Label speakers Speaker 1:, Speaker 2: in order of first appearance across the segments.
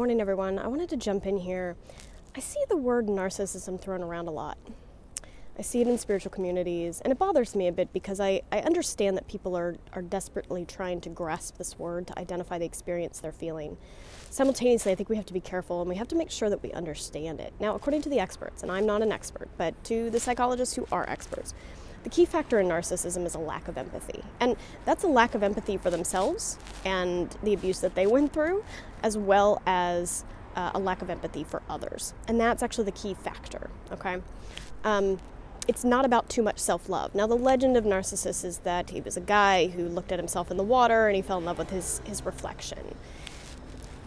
Speaker 1: morning, everyone. I wanted to jump in here. I see the word narcissism thrown around a lot. I see it in spiritual communities, and it bothers me a bit because I understand that people are desperately trying to grasp this word to identify the experience they're feeling. Simultaneously, I think we have to be careful and we have to make sure that we understand it. Now, according to the experts, and I'm not an expert, but to the psychologists who are experts, the key factor in narcissism is a lack of empathy. And that's a lack of empathy for themselves and the abuse that they went through, as well as a lack of empathy for others. And that's actually the key factor, okay? It's not about too much self-love. Now, the legend of Narcissus is that he was a guy who looked at himself in the water and he fell in love with his reflection.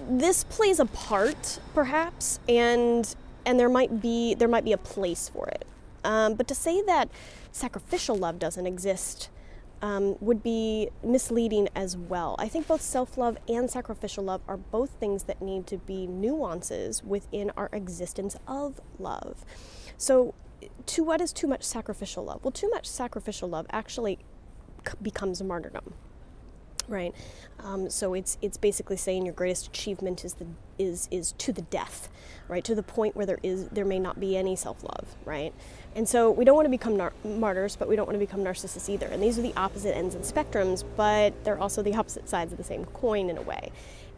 Speaker 1: This plays a part, perhaps, and there might be a place for it. But to say that sacrificial love doesn't exist would be misleading as well. I think both self-love and sacrificial love are both things that need to be nuances within our existence of love. So, what is too much sacrificial love? Well, too much sacrificial love actually becomes martyrdom, right? So it's basically saying your greatest achievement is to the death, right? To the point where there may not be any self-love, right? And so we don't want to become martyrs, but we don't want to become narcissists either. And these are the opposite ends and spectrums, but they're also the opposite sides of the same coin in a way.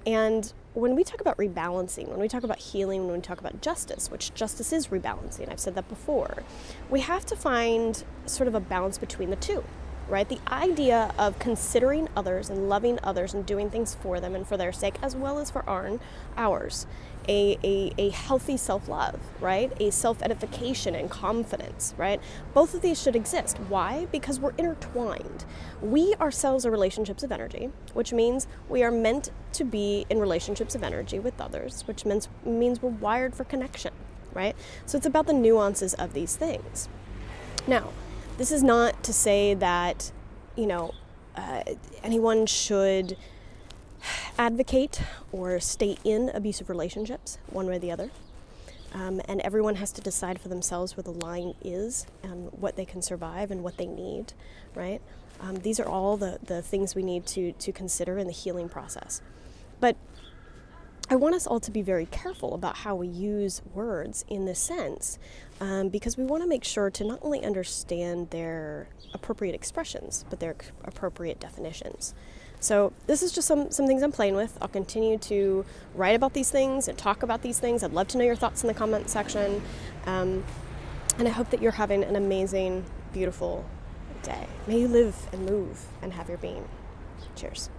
Speaker 1: And when we talk about rebalancing, when we talk about healing, when we talk about justice, which justice is rebalancing, I've said that before, we have to find sort of a balance between the two, right? The idea of considering others and loving others and doing things for them and for their sake, as well as for ours. A healthy self-love, right? A self-edification and confidence, right? Both of these should exist. Why? Because we're intertwined. We ourselves are relationships of energy, which means we are meant to be in relationships of energy with others, which means we're wired for connection, right? So it's about the nuances of these things. Now, this is not to say that, anyone should advocate or stay in abusive relationships, one way or the other. And everyone has to decide for themselves where the line is and what they can survive and what they need, right? These are all the things we need to consider in the healing process. But I want us all to be very careful about how we use words in this sense, because we want to make sure to not only understand their appropriate expressions, but their appropriate definitions. So this is just some things I'm playing with. I'll continue to write about these things and talk about these things. I'd love to know your thoughts in the comment section. And I hope that you're having an amazing, beautiful day. May you live and move and have your being. Cheers.